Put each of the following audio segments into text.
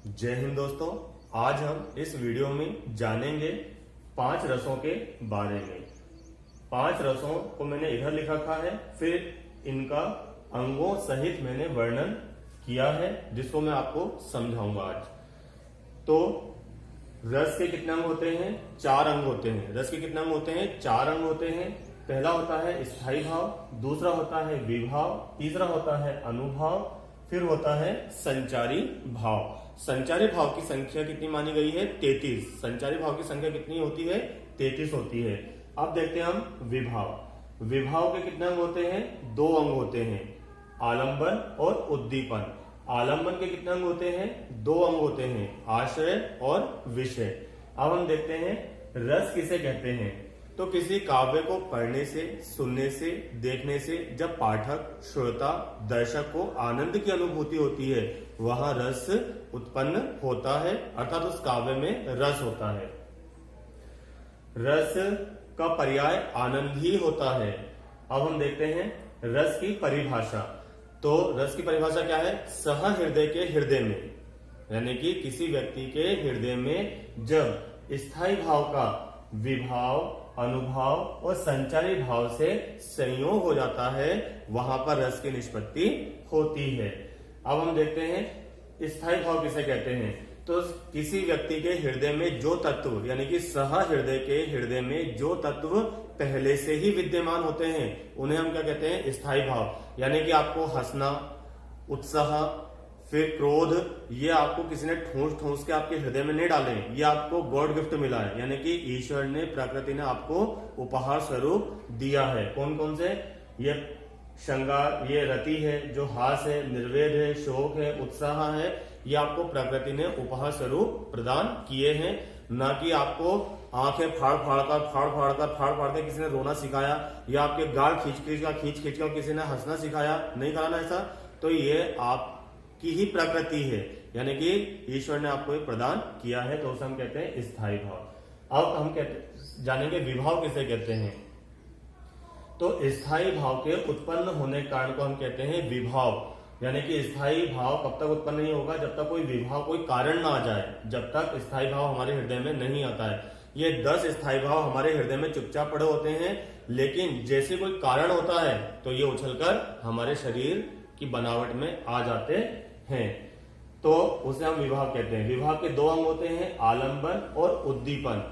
जय हिंद दोस्तों। आज हम इस वीडियो में जानेंगे 5 रसों के बारे में। 5 रसों को मैंने इधर लिखा रखा है, फिर इनका अंगों सहित मैंने वर्णन किया है, जिसको मैं आपको समझाऊंगा आज। तो रस के कितने अंग होते हैं? 4 अंग होते हैं। रस के कितने अंग होते हैं? 4 अंग होते हैं। पहला होता है स्थायी भाव, दूसरा होता है विभाव, तीसरा होता है अनुभाव, फिर होता है संचारी भाव। संचारी भाव की संख्या कितनी मानी गई है? 33। संचारी भाव की संख्या कितनी होती है? 33 होती है। अब देखते हैं हम विभाव। विभाव के कितने अंग होते हैं? 2 अंग होते हैं, आलंबन और उद्दीपन। आलंबन के कितने अंग होते हैं? 2 अंग होते हैं, आश्रय और विषय। अब हम देखते हैं रस किसे कहते हैं। तो किसी काव्य को पढ़ने से, सुनने से, देखने से जब पाठक, श्रोता, दर्शक को आनंद की अनुभूति होती है, वहां रस उत्पन्न होता है, अर्थात उस काव्य में रस होता है। रस का पर्याय आनंद ही होता है। अब हम देखते हैं रस की परिभाषा। तो रस की परिभाषा क्या है? सह हृदय के हृदय में, यानी कि किसी व्यक्ति के हृदय में जब स्थायी भाव का विभाव, अनुभाव और संचारी भाव से संयोग हो जाता है, वहां पर रस की निष्पत्ति होती है। अब हम देखते हैं स्थायी भाव किसे कहते हैं। तो किसी व्यक्ति के हृदय में जो तत्व, यानी कि सह हृदय के हृदय में जो तत्व पहले से ही विद्यमान होते हैं, उन्हें हम क्या कहते हैं? स्थायी भाव। यानी कि आपको हंसना, उत्साह, फिर क्रोध, ये आपको किसी ने ठूंस ठूंस के आपके हृदय में नहीं डाले, ये आपको गॉड गिफ्ट मिला है, यानी कि ईश्वर ने, प्रकृति ने आपको उपहार स्वरूप दिया है। कौन कौन से? ये श्रृंगार, ये रति है, जो हास है, निर्वेद है, शोक है, उत्साह है, ये आपको प्रकृति ने उपहार स्वरूप प्रदान किए हैं। ना कि आपको आंखें फाड़ फाड़ कर किसी ने रोना सिखाया, या आपके गाल खींच खींच कर किसी ने हंसना सिखाया, नहीं कराना ऐसा। तो ये आप की ही प्रकृति है, यानी कि ईश्वर ने आपको प्रदान किया है, तो उसे हम कहते हैं स्थायी भाव। अब हम जानेंगे विभाव किसे कहते हैं। तो स्थायी भाव के उत्पन्न होने के कारण को हम कहते हैं विभाव। यानी कि स्थायी भाव कब तक उत्पन्न नहीं होगा? जब तक कोई विभाव, कोई कारण ना आ जाए, जब तक स्थायी भाव हमारे हृदय में नहीं आता है। ये 10 स्थायी भाव हमारे हृदय में चुपचाप पड़े होते हैं, लेकिन जैसे कोई कारण होता है तो ये उछलकर हमारे शरीर की बनावट में आ जाते हैं, तो उसे हम विभाव कहते हैं। विभाव के 2 अंग होते हैं, आलंबन और उद्दीपन।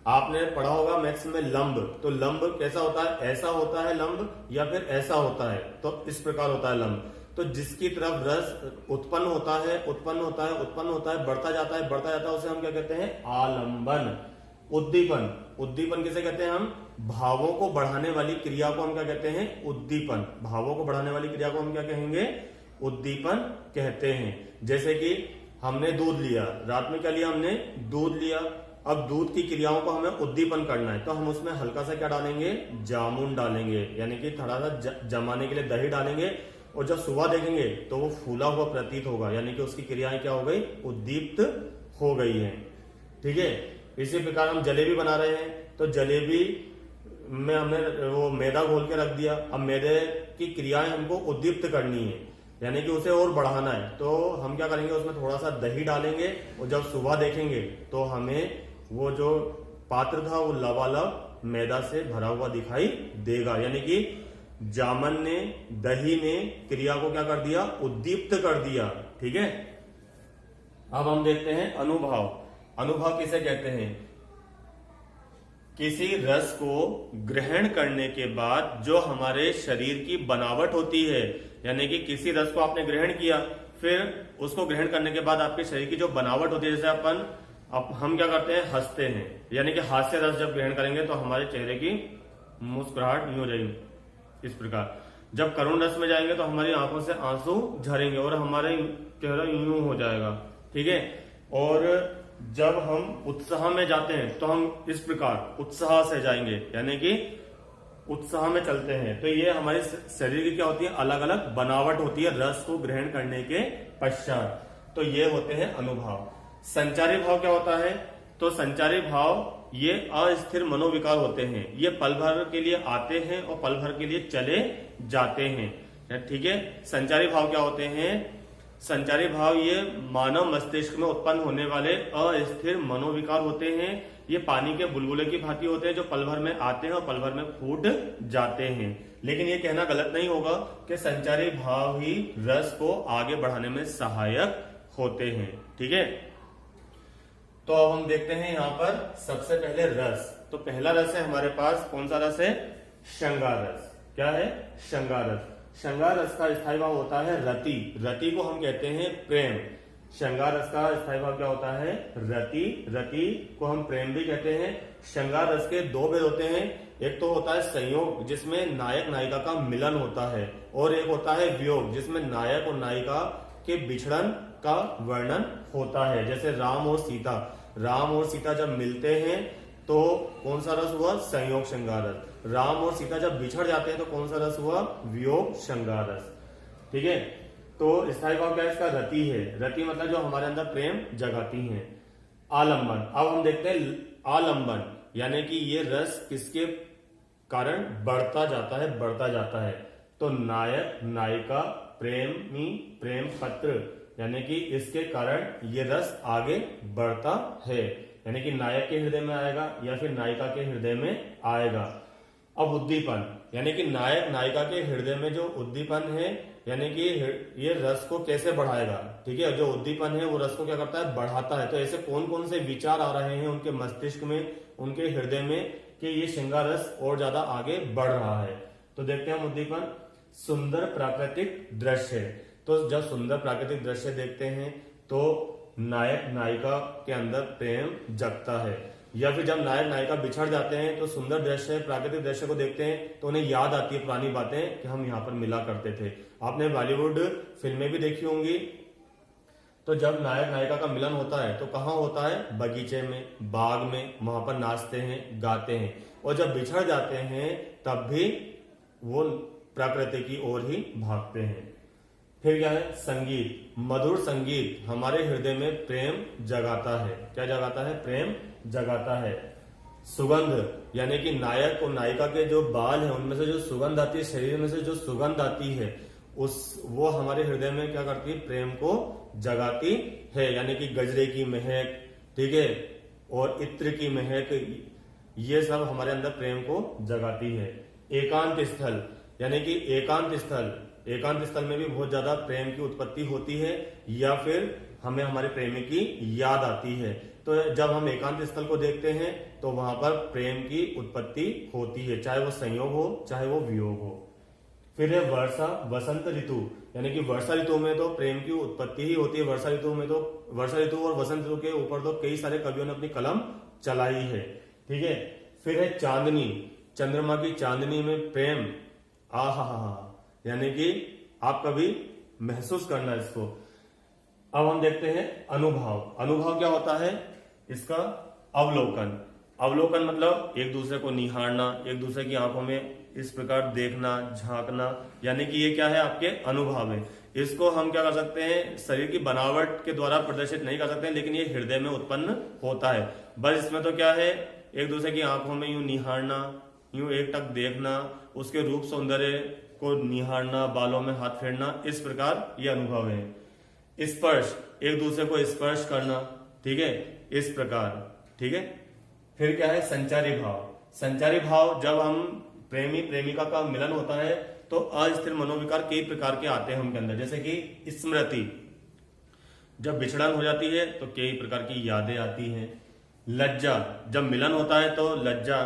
आपने पढ़ा होगा मैथ्स में लंब। तो लंब कैसा होता है? ऐसा होता है लंब, या फिर ऐसा होता है, तो इस प्रकार होता है लंब। तो जिसकी तरफ रस उत्पन्न होता है, बढ़ता जाता है, उसे हम क्या कहते हैं? आलंबन। उद्दीपन। उद्दीपन किसे कहते हैं हम? भावों को बढ़ाने वाली क्रिया को हम क्या कहते हैं? उद्दीपन। भावों को बढ़ाने वाली क्रिया को हम क्या कहेंगे? उद्दीपन कहते हैं। जैसे कि हमने दूध लिया, रात में क्या लिया? हमने दूध लिया। अब दूध की क्रियाओं को हमें उद्दीपन करना है, तो हम उसमें हल्का सा क्या डालेंगे? जामुन डालेंगे, यानी कि थोड़ा सा जमाने के लिए दही डालेंगे, और जब सुबह देखेंगे तो वो फूला हुआ प्रतीत होगा, यानी कि उसकी क्रियाएं क्या हो गई? उद्दीप्त हो गई है। ठीक है। इसी प्रकार हम जलेबी बना रहे हैं, तो जलेबी में हमने वो मैदा घोल के रख दिया। अब मैदे की क्रियाएं हमको उद्दीप्त करनी है, यानी कि उसे और बढ़ाना है, तो हम क्या करेंगे? उसमें थोड़ा सा दही डालेंगे, और जब सुबह देखेंगे तो हमें वो जो पात्र था वो लबालब मैदा से भरा हुआ दिखाई देगा, यानी कि जामन ने, दही ने क्रिया को क्या कर दिया? उद्दीप्त कर दिया। ठीक है। अब हम देखते हैं अनुभाव। अनुभाव किसे कहते हैं? किसी रस को ग्रहण करने के बाद जो हमारे शरीर की बनावट होती है, यानी कि किसी रस को आपने ग्रहण किया, फिर उसको ग्रहण करने के बाद आपके शरीर की जो बनावट होती है, जैसे हम क्या करते हैं? हंसते हैं, यानी कि हास्य रस जब ग्रहण करेंगे तो हमारे चेहरे की मुस्कुराहट यूं हो जाएगी, इस प्रकार। जब करुण रस में जाएंगे तो हमारी आंखों से आंसू झरेंगे और हमारे चेहरा यूं हो जाएगा। ठीक है। और जब हम उत्साह में जाते हैं तो हम इस प्रकार उत्साह से जाएंगे, यानी कि उत्साह में चलते हैं। तो ये हमारे शरीर की क्या होती है? अलग अलग बनावट होती है रस को ग्रहण करने के पश्चात। तो ये होते हैं अनुभाव। संचारी भाव क्या होता है? तो संचारी भाव ये अस्थिर मनोविकार होते हैं, ये पल भर के लिए आते हैं और पल भर के लिए चले जाते हैं। ठीक है। संचारी भाव क्या होते हैं? संचारी भाव ये मानव मस्तिष्क में उत्पन्न होने वाले अस्थिर मनोविकार होते हैं। ये पानी के बुलबुले की भांति होते हैं जो पल भर में आते हैं और पल भर में फूट जाते हैं। लेकिन ये कहना गलत नहीं होगा कि संचारी भाव ही रस को आगे बढ़ाने में सहायक होते हैं। ठीक है, तो अब हम देखते हैं यहाँ पर सबसे पहले रस। तो पहला रस है हमारे पास, कौन सा रस है? श्रृंगार रस। क्या है? श्रृंगार रस। श्रृंगार रस का स्थायी भाव होता है रति। रति को हम कहते हैं प्रेम। श्रृंगार रस का स्थायी भाव क्या होता है? रति। रति को हम प्रेम भी कहते हैं। श्रृंगार रस के दो भेद होते हैं, एक तो होता है संयोग जिसमें नायक नायिका का मिलन होता है, और एक होता है वियोग जिसमें नायक और नायिका के बिछड़न का वर्णन होता है। जैसे राम और सीता, राम और सीता जब मिलते हैं तो कौन सा रस हुआ? संयोग श्रृंगार रस। राम और सीता जब बिछड़ जाते हैं तो कौन सा रस हुआ? वियोग श्रृंगार रस। ठीक है, तो स्थायी भाव क्या है इसका? रति है। रति मतलब जो हमारे अंदर प्रेम जगाती है। आलंबन। अब हम देखते हैं आलंबन, यानी कि ये रस किसके कारण बढ़ता जाता है? बढ़ता जाता है तो नायक नायिका प्रेमी प्रेम पत्र, यानी कि इसके कारण ये रस आगे बढ़ता है। यानी कि नायक के हृदय में आएगा या फिर नायिका के हृदय में आएगा। अब उद्दीपन, यानी कि नायक नायिका के हृदय में जो उद्दीपन है, यानी कि ये रस को कैसे बढ़ाएगा? ठीक है, जो उद्दीपन है वो रस को क्या करता है? बढ़ाता है। तो ऐसे कौन कौन से विचार आ रहे हैं उनके मस्तिष्क में, उनके हृदय में, कि ये श्रृंगार रस और ज्यादा आगे बढ़ रहा है? तो देखते हैं हम उद्दीपन। सुंदर प्राकृतिक दृश्य। तो जब सुंदर प्राकृतिक दृश्य देखते हैं तो नायक नायिका के अंदर प्रेम जगता है, या फिर जब नायक नायिका बिछड़ जाते हैं तो सुंदर दृश्य प्राकृतिक दृश्य को देखते हैं तो उन्हें याद आती है पुरानी बातें कि हम यहाँ पर मिला करते थे। आपने बॉलीवुड फिल्में भी देखी होंगी, तो जब नायक नायिका का मिलन होता है तो कहाँ होता है? बगीचे में, बाग में, वहां पर नाचते हैं, गाते हैं। और जब बिछड़ जाते हैं तब भी वो प्रकृति की ओर ही भागते हैं। फिर क्या है? संगीत। मधुर संगीत हमारे हृदय में प्रेम जगाता है। क्या जगाता है? प्रेम जगाता है। सुगंध, यानी कि नायक और नायिका के जो बाल हैं उनमें से जो सुगंध आती है, शरीर में से जो सुगंध आती है, वो हमारे हृदय में क्या करती है? प्रेम को जगाती है। यानी कि गजरे की महक, ठीक है, और इत्र की महक, ये सब हमारे अंदर प्रेम को जगाती है। एकांत स्थल, यानी कि एकांत स्थल में भी बहुत ज्यादा प्रेम की उत्पत्ति होती है, या फिर हमें हमारे प्रेमी की याद आती है। तो जब हम एकांत स्थल को देखते हैं तो वहां पर प्रेम की उत्पत्ति होती है, चाहे वो संयोग हो चाहे वो वियोग हो। फिर है वर्षा वसंत ऋतु, यानी कि वर्षा ऋतु में तो प्रेम की उत्पत्ति ही होती है। वर्षा ऋतु और वसंत ऋतु के ऊपर तो कई सारे कवियों ने अपनी कलम चलाई है। ठीक है, फिर है चांदनी। चंद्रमा की चांदनी में प्रेम, आहा, यानी कि आप कभी महसूस करना इसको। अब हम देखते हैं अनुभव। अनुभव क्या होता है? इसका अवलोकन। अवलोकन मतलब एक दूसरे को निहारना, एक दूसरे की आंखों में इस प्रकार देखना, झांकना, यानी कि ये क्या है? आपके अनुभव है। इसको हम क्या कर सकते हैं? शरीर की बनावट के द्वारा प्रदर्शित नहीं कर सकते, लेकिन ये हृदय में उत्पन्न होता है। बस इसमें तो क्या है? एक दूसरे की आंखों में यूं निहारना, यूं एक टक देखना, उसके रूप सौंदर्य को निहारना, बालों में हाथ फेरना, इस प्रकार ये अनुभव है। स्पर्श, एक दूसरे को स्पर्श करना, ठीक है, इस प्रकार। ठीक है, फिर क्या है? संचारी भाव। संचारी भाव, जब हम प्रेमी प्रेमिका का मिलन होता है तो अस्थिर मनोविकार कई प्रकार के आते हैं उनके अंदर, जैसे कि स्मृति, जब बिछड़न हो जाती है तो कई प्रकार की यादें आती हैं। लज्जा, जब मिलन होता है तो लज्जा,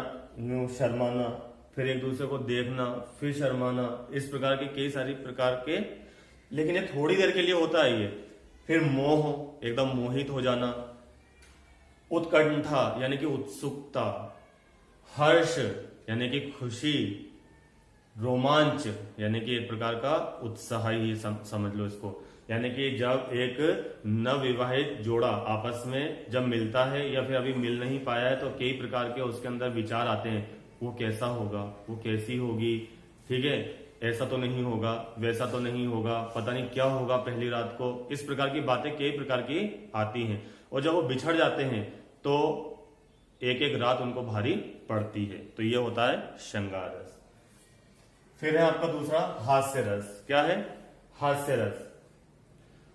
शर्माना, फिर एक दूसरे को देखना, फिर शर्माना, इस प्रकार के कई सारी प्रकार के, लेकिन ये थोड़ी देर के लिए होता है ये। फिर मोह, एकदम मोहित हो जाना। उत्कंठा, यानी कि उत्सुकता। हर्ष, यानी कि खुशी। रोमांच, यानी कि एक प्रकार का उत्साह ही समझ लो इसको, यानी कि जब एक नवविवाहित जोड़ा आपस में जब मिलता है या फिर अभी मिल नहीं पाया है तो कई प्रकार के उसके अंदर विचार आते हैं, वो कैसा होगा, वो कैसी होगी, ठीक है, ऐसा तो नहीं होगा, वैसा तो नहीं होगा, पता नहीं क्या होगा पहली रात को, इस प्रकार की बातें कई प्रकार की आती हैं। और जब वो बिछड़ जाते हैं तो एक एक रात उनको भारी पड़ती है। तो ये होता है श्रृंगार रस। फिर है आपका दूसरा हास्य रस। क्या है? हास्य रस।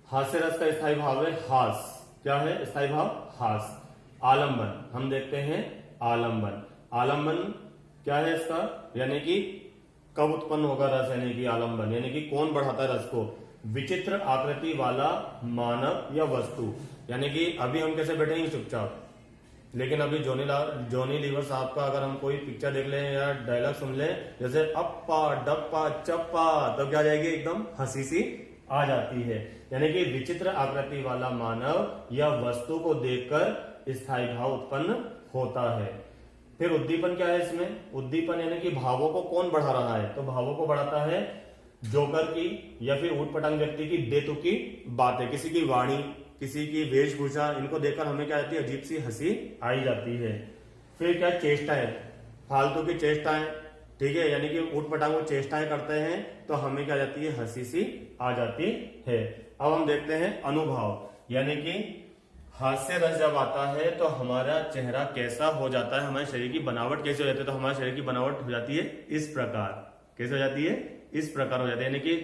हास्य रस का स्थायी भाव है हास। क्या है स्थायी भाव? हास। आलंबन, हम देखते हैं आलंबन। आलंबन क्या है इसका? यानी कि कब उत्पन्न होगा रस, यानी कि आलंबन, यानी कि कौन बढ़ाता है रस को? विचित्र आकृति वाला मानव या वस्तु। यानी कि अभी हम कैसे बैठेंगे चुपचाप, लेकिन अभी जॉनी लीवर साहब का अगर हम कोई पिक्चर देख लें या डायलॉग सुन लें, जैसे अप्पा डप्पा चप्पा, तो क्या जाएगी? एकदम हंसी सी आ जाती है। यानी कि विचित्र आकृति वाला मानव या वस्तु को देखकर स्थायी भाव उत्पन्न होता है। फिर उद्दीपन क्या है इसमें? उद्दीपन यानी कि भावों को कौन बढ़ा रहा है? तो भावों को बढ़ाता है जोकर की या फिर ऊटपटांग व्यक्ति की बेतुकी बातें, किसी की वाणी, किसी की वेशभूषा, इनको देखकर हमें क्या आती है? अजीब सी हंसी आई जाती है। फिर क्या? चेष्टाएं, फालतू की चेष्टाएं, ठीक है, यानी कि ऊटपटांग वो चेष्टाएं करते हैं तो हमें क्या जाती है? हंसी सी आ जाती है। अब हम देखते हैं अनुभव, यानी कि हास्य रस जब आता है तो हमारा चेहरा कैसा हो जाता है, हमारे शरीर की बनावट कैसे हो जाती है? तो हमारे शरीर की बनावट हो जाती है इस प्रकार। कैसे हो जाती है? इस प्रकार हो जाती है, यानी कि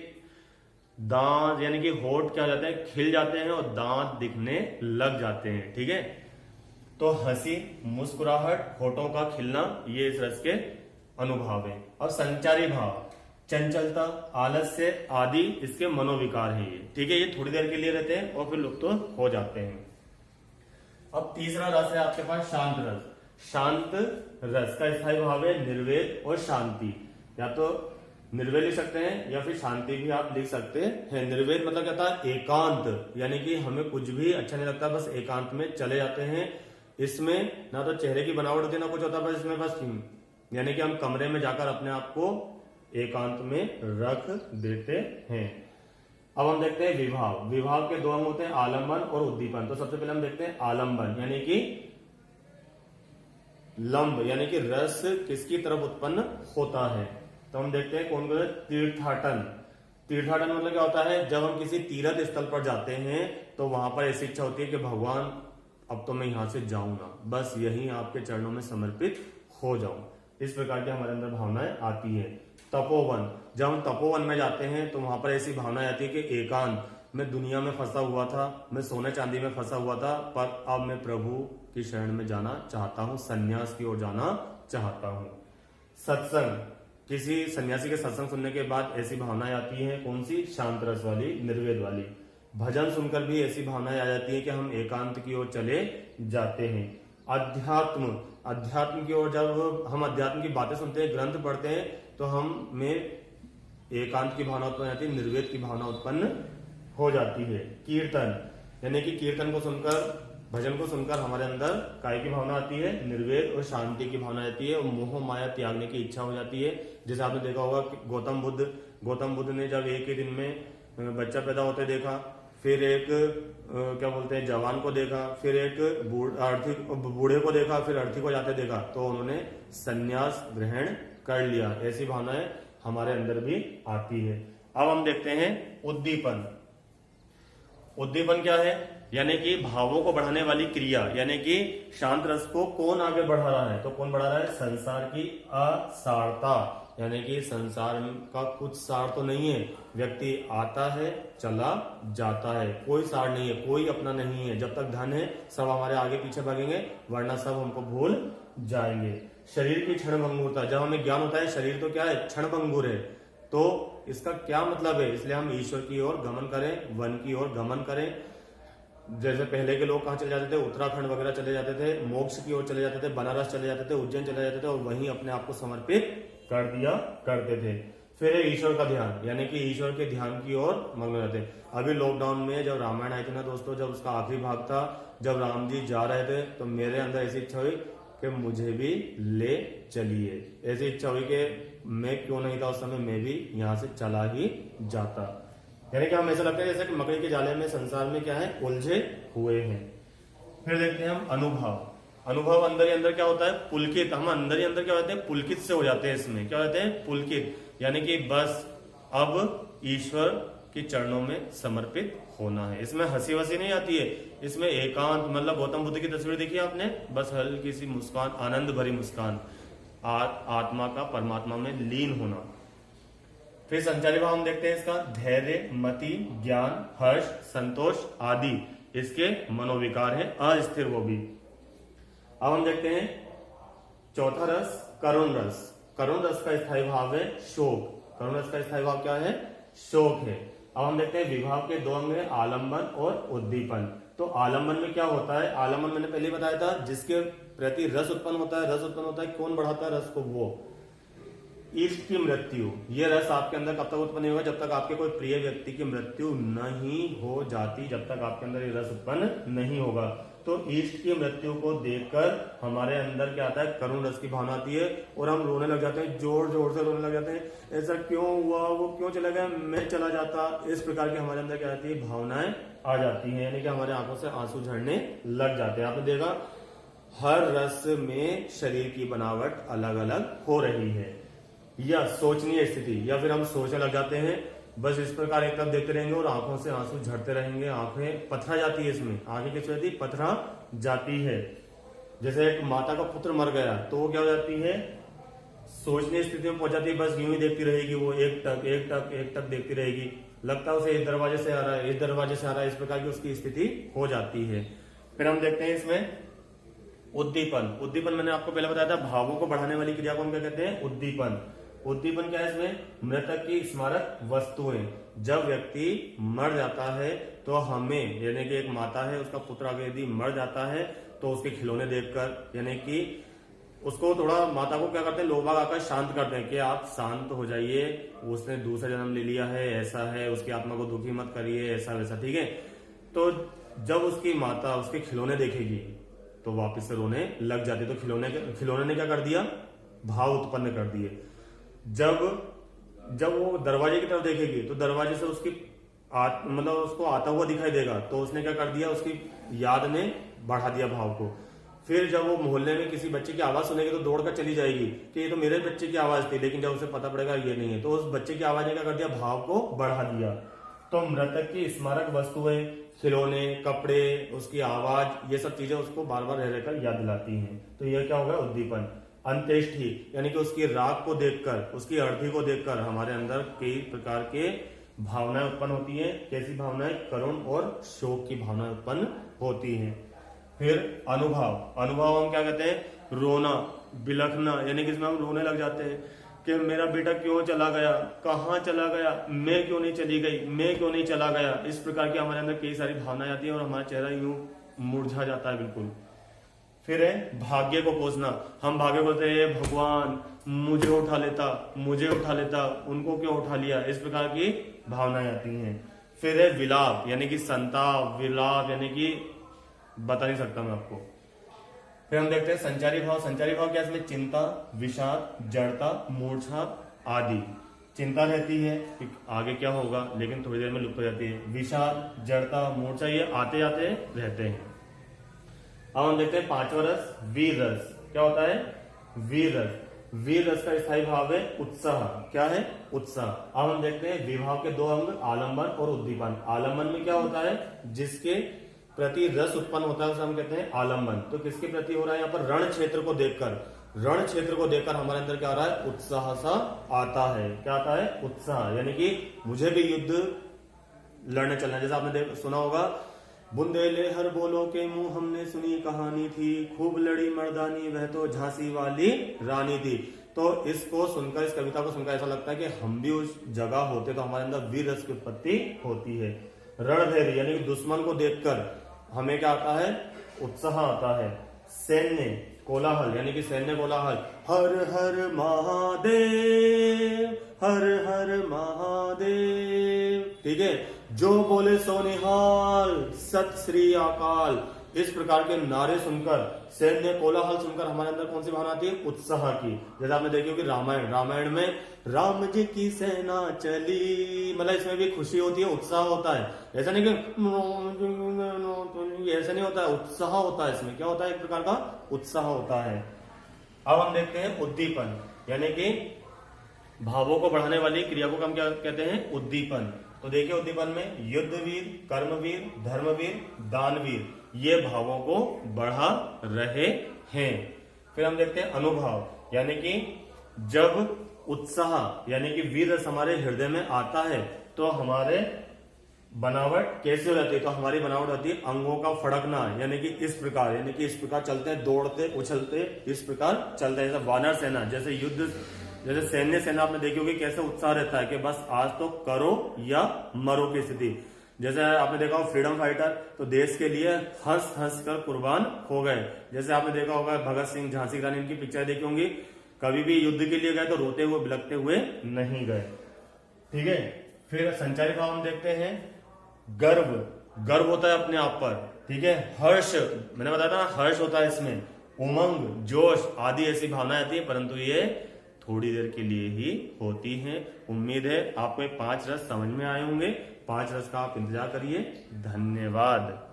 दांत, यानी कि होठ क्या हो जाते हैं? खिल जाते हैं और दांत दिखने लग जाते हैं, ठीक है। तो हंसी, मुस्कुराहट, होठों का खिलना, ये इस रस के अनुभव है। और संचारी भाव, चंचलता, आलस्य आदि इसके मनोविकार है ये, ठीक है। ये थोड़ी देर के लिए रहते हैं और फिर लुप्त हो जाते हैं। अब तीसरा रस है आपके पास शांत रस। शांत रस का स्थायी भाव है निर्वेद और शांति। या तो निर्वेद लिख सकते हैं या फिर शांति भी आप लिख सकते हैं। निर्वेद मतलब क्या था? एकांत, यानी कि हमें कुछ भी अच्छा नहीं लगता, बस एकांत में चले जाते हैं। इसमें ना तो चेहरे की बनावट होती है ना कुछ होता, बस इसमें बस यानी कि हम कमरे में जाकर अपने आप को एकांत में रख देते हैं। अब हम देखते हैं विभाव। विभाव के दो अंग होते हैं, आलंबन और उद्दीपन। तो सबसे पहले हम देखते हैं आलंबन, यानी कि लंब, यानी कि रस किसकी तरफ उत्पन्न होता है। तो हम देखते हैं कौन कौन? तीर्थाटन। तीर्थाटन मतलब क्या होता है? जब हम किसी तीर्थ स्थल पर जाते हैं तो वहां पर ऐसी इच्छा होती है कि भगवान अब तो मैं यहां से जाऊं ना, बस यहीं आपके चरणों में समर्पित हो जाऊं। इस प्रकार की हमारे अंदर भावनाएं आती है। तपोवन, जब हम तपोवन में जाते हैं तो वहां पर ऐसी भावना आती है कि एकांत, मैं दुनिया में फंसा हुआ था, मैं सोने चांदी में फंसा हुआ था, पर अब मैं प्रभु की शरण में जाना चाहता हूं, संन्यास की ओर जाना चाहता हूं। सत्संग, किसी सन्यासी के सत्संग सुनने के बाद ऐसी भावनाएं आती हैं, कौन सी? शांत रस वाली, निर्वेद वाली। भजन सुनकर भी ऐसी भावनाएं आ जाती है कि हम एकांत की ओर चले जाते हैं। अध्यात्म, अध्यात्म की ओर जब हम अध्यात्म की बातें सुनते हैं, ग्रंथ पढ़ते हैं, तो हम में एकांत की भावना उत्पन्न होती है, निर्वेद की भावना उत्पन्न हो जाती है। कीर्तन, यानी कि कीर्तन को सुनकर, भजन को सुनकर हमारे अंदर काय की भावना आती है? निर्वेद और शांति की भावना आती है और मोह माया त्यागने की इच्छा हो जाती है। जैसे आपने देखा होगा गौतम बुद्ध ने जब एक ही दिन में बच्चा पैदा होते देखा, फिर एक क्या बोलते हैं जवान को देखा, फिर एक बूढ़े को देखा, फिर अर्थी को जाते देखा, तो उन्होंने संन्यास ग्रहण कर लिया। ऐसी भावनाएं हमारे अंदर भी आती है। अब हम देखते हैं उद्दीपन। उद्दीपन क्या है? यानी कि भावों को बढ़ाने वाली क्रिया, यानी कि शांत रस को कौन आगे बढ़ा रहा है? तो कौन बढ़ा रहा है? संसार की असारता, यानी कि संसार का कुछ सार तो नहीं है, व्यक्ति आता है चला जाता है, कोई सार नहीं है, कोई अपना नहीं है। जब तक धन है सब हमारे आगे पीछे भागेंगे, वरना सब हमको भूल जाएंगे। शरीर की क्षणभंगुरता, जब हमें ज्ञान होता है शरीर तो क्या है? क्षणभंगुर है, तो इसका क्या मतलब है? इसलिए हम ईश्वर की ओर गमन करें, वन की ओर गमन करें। जैसे पहले के लोग कहाँ चले जाते थे? उत्तराखंड वगैरह चले जाते थे, मोक्ष की ओर चले जाते थे, बनारस चले जाते थे, उज्जैन चले जाते थे और वहीं अपने आप को समर्पित कर दिया करते थे। फिर है ईश्वर का ध्यान, यानी कि ईश्वर के ध्यान की ओर मग्न रहते। अभी लॉकडाउन में जब रामायण आई थी ना दोस्तों, जब उसका आखिरी भाग था, जब राम जी जा रहे थे, तो मेरे अंदर ऐसी इच्छा हुई कि मुझे भी ले चलिए। ऐसी इच्छा हुई कि मैं क्यों नहीं था उस समय, मैं भी यहाँ से चला ही जाता। यानी कि हम ऐसा लगता है जैसे कि मकड़ी के जाले में संसार में क्या है? उलझे हुए हैं। फिर देखते हैं हम अनुभव। अनुभव अंदर ही अंदर क्या होता है? पुलकित। हम अंदर ही अंदर क्या होते हैं? पुलकित से हो जाते हैं। इसमें क्या होते हैं? पुलकित, यानी कि बस अब ईश्वर के चरणों में समर्पित होना है। इसमें हंसी वसी नहीं आती है, इसमें एकांत, मतलब गौतम बुद्ध की तस्वीर देखी आपने, बस हल्की सी मुस्कान, आनंद भरी मुस्कान, आत्मा का परमात्मा में लीन होना। फिर संचारी भाव हम देखते हैं इसका धैर्य, मति, ज्ञान, हर्ष, संतोष आदि इसके मनोविकार है, अस्थिर वो भी। अब हम देखते हैं चौथा रस करुण रस। करुण रस का स्थायी भाव है शोक। करुण रस का स्थायी भाव क्या है? शोक है। अब हम देखते हैं विभाव के दो अंग है, आलंबन और उद्दीपन। तो आलंबन में क्या होता है? आलंबन मैंने पहले बताया था, जिसके प्रति रस उत्पन्न होता है। रस उत्पन्न होता है, कौन बढ़ाता है रस को? वो इष्ट की मृत्यु। ये रस आपके अंदर कब तक उत्पन्न होगा? जब तक आपके कोई प्रिय व्यक्ति की मृत्यु नहीं हो जाती, जब तक आपके अंदर ये रस उत्पन्न नहीं होगा। तो इष्ट की मृत्यु को देखकर हमारे अंदर क्या आता है? करुण रस की भावना आती है और हम रोने लग जाते हैं, जोर जोर से रोने लग जाते हैं। ऐसा क्यों हुआ? वो क्यों चला गया? मैं चला जाता। इस प्रकार की हमारे अंदर क्या आती है? भावनाएं आ जाती हैं, यानी कि हमारे आंखों से आंसू झड़ने लग जाते हैं। आपने देखा हर रस में शरीर की बनावट अलग अलग हो रही है, या सोचनीय स्थिति, या फिर हम सोचने लग जाते हैं। बस इस प्रकार एक तरफ देखते रहेंगे और आंखों से आंसू झड़ते रहेंगे, आंखें पथरा जाती है। इसमें आंखें किस जाती? पथरा जाती है। जैसे एक माता का पुत्र मर गया तो वो क्या हो जाती है? सोचनीय स्थिति में पहुंच जाती है। बस यूं ही देखती रहेगी, वो एक टक एक टक एक टक देखती रहेगी। लगता है उसे इस दरवाजे से आ रहा है, इस दरवाजे से आ रहा है, इस प्रकार की उसकी स्थिति हो जाती है। फिर हम देखते हैं इसमें उद्दीपन। उद्दीपन मैंने आपको पहले बताया था, भावों को बढ़ाने वाली क्रिया को हम क्या कहते हैं? उद्दीपन। उद्दीपन क्या है? इसमें मृतक की स्मारक वस्तुएं। जब व्यक्ति मर जाता है तो हमें, यानी कि एक माता है, उसका पुत्र अगर यदि मर जाता है तो उसके खिलौने देखकर, यानी कि उसको थोड़ा, माता को क्या करते हैं? लोभा आकर शांत करते हैं कि आप शांत हो जाइए, उसने दूसरा जन्म ले लिया है, ऐसा है, उसकी आत्मा को दुखी मत करिए, ऐसा वैसा, ठीक है। तो जब उसकी माता उसके खिलौने देखेगी तो वापस से रोने लग जाती। तो खिलौने ने क्या कर दिया? भाव उत्पन्न कर दिए। जब वो दरवाजे की तरफ देखेगी तो दरवाजे से उसकी मतलब उसको आता हुआ दिखाई देगा, तो उसने क्या कर दिया? उसकी याद ने बढ़ा दिया भाव को। फिर जब वो मोहल्ले में किसी बच्चे की आवाज सुनेगी तो दौड़कर चली जाएगी कि ये तो मेरे बच्चे की आवाज थी, लेकिन जब उसे पता पड़ेगा ये नहीं है, तो उस बच्चे की आवाज ने क्या कर दिया? भाव को बढ़ा दिया। तो मृतक की स्मारक वस्तुएं, खिलौने, कपड़े, उसकी आवाज, ये सब चीजें उसको बार बार रह रहकर याद दिलाती हैं। तो ये क्या होगा? उद्दीपन। अंत्येष्टि, यानी कि उसकी राख को देखकर, उसकी अर्थी को देखकर हमारे अंदर कई प्रकार के भावनाएं उत्पन्न होती हैं। कैसी भावनाएं? करुण और शोक की भावनाएं उत्पन्न होती हैं। फिर अनुभव। अनुभव हम क्या कहते हैं? रोना, बिलखना, यानी कि इसमें हम रोने लग जाते हैं कि मेरा बेटा क्यों चला गया, कहाँ चला गया, मैं क्यों नहीं चली गई, मैं क्यों नहीं चला गया। इस प्रकार की हमारे अंदर कई सारी भावनाएं आती है और हमारा चेहरा यूं मुरझा जाता है बिल्कुल। फिर है भाग्य को कोसना। हम भाग्य बोलते हैं, भगवान मुझे उठा लेता, मुझे उठा लेता, उनको क्यों उठा लिया, इस प्रकार की भावनाएं आती हैं। फिर है विलाप, यानी कि संताप, विलाप, यानी कि बता नहीं सकता मैं आपको। फिर हम देखते हैं संचारी भाव। संचारी भाव क्या? इसमें चिंता, विषाद, जड़ता, मूर्छा आदि। चिंता रहती है कि आगे क्या होगा, लेकिन थोड़ी देर में लुप्त हो जाती है। विषाद, जड़ता, मूर्छा, ये आते आते रहते हैं। अब हम देखते हैं पांचवा रस वीर रस। क्या होता है? वीर रस। वीर रस का स्थायी भाव है उत्साह। क्या है? उत्साह। अब हम देखते हैं विभाव के दो अंग, आलंबन और उद्दीपन। आलंबन में क्या होता है? जिसके प्रति रस उत्पन्न होता है उसे हम कहते हैं आलंबन। तो किसके प्रति हो रहा है? यहाँ पर रण क्षेत्र को देखकर, रण क्षेत्र को देखकर हमारे अंदर क्या आ रहा है? उत्साह सा आता है। क्या आता है? उत्साह, यानी कि मुझे भी युद्ध लड़ने चलना है। जैसा आपने सुना होगा, बुंदेले हर बोलो के मुंह हमने सुनी कहानी थी, खूब लड़ी मर्दानी वह तो झांसी वाली रानी थी। तो इसको सुनकर, इस कविता को सुनकर ऐसा लगता है कि हम भी उस जगह होते तो हमारे अंदर वीर रस की उत्पत्ति होती है। रणधैर्य, यानी कि दुश्मन को देखकर हमें क्या आता है? उत्साह आता है। सैन्य कोलाहल, यानी कि सैन्य कोलाहल, हर हर महादेव, हर हर महादेव, ठीक है, जो बोले सो निहाल, सत श्री अकाल, इस प्रकार के नारे सुनकर, सैन्य कोलाहल सुनकर हमारे अंदर कौन सी भावना आती है? उत्साह की। जैसे आपने देखी होगी रामायण में राम जी की सेना चली, मतलब इसमें भी खुशी होती है, उत्साह होता है। ऐसा नहीं कि ऐसा नहीं होता है, उत्साह होता है। इसमें क्या होता है? एक प्रकार का उत्साह होता है। अब हम देखते हैं उद्दीपन, यानी कि भावों को बढ़ाने वाली क्रिया को हम क्या कहते हैं? उद्दीपन। तो देखिए उद्दीपन में युद्धवीर, कर्मवीर, धर्मवीर, दानवीर, ये भावों को बढ़ा रहे हैं। फिर हम देखते हैं अनुभव, यानी कि जब उत्साह यानी कि वीर रस हमारे हृदय में आता है तो हमारे बनावट कैसे हो जाती है? तो हमारी बनावट होती है अंगों का फड़कना, यानी कि इस प्रकार, यानी कि इस प्रकार चलते हैं, दौड़ते उछलते इस प्रकार चलते हैं। जैसे वानर सेना, जैसे युद्ध, जैसे सैन्य सेना आपने देखी होगी कैसे उत्साह रहता है कि बस आज तो करो या मरो की स्थिति। जैसे आपने देखा हो फ्रीडम फाइटर, तो देश के लिए हंस हंस कर कुर्बान हो गए। जैसे आपने देखा होगा भगत सिंह, झांसी की रानी, इनकी पिक्चर देखी होंगी, कभी भी युद्ध के लिए गए तो रोते हुए बिलखते हुए नहीं गए। ठीक है, फिर संचारी भाव हम देखते हैं। गर्व, गर्व होता है अपने आप पर। ठीक है, हर्ष, मैंने बताया था हर्ष होता है इसमें, उमंग, जोश आदि ऐसी भावनाएं आती है, परंतु ये थोड़ी देर के लिए ही होती हैं। उम्मीद है आपको 5 रस समझ में आए होंगे। 5 रस का आप इंतजार करिए। धन्यवाद।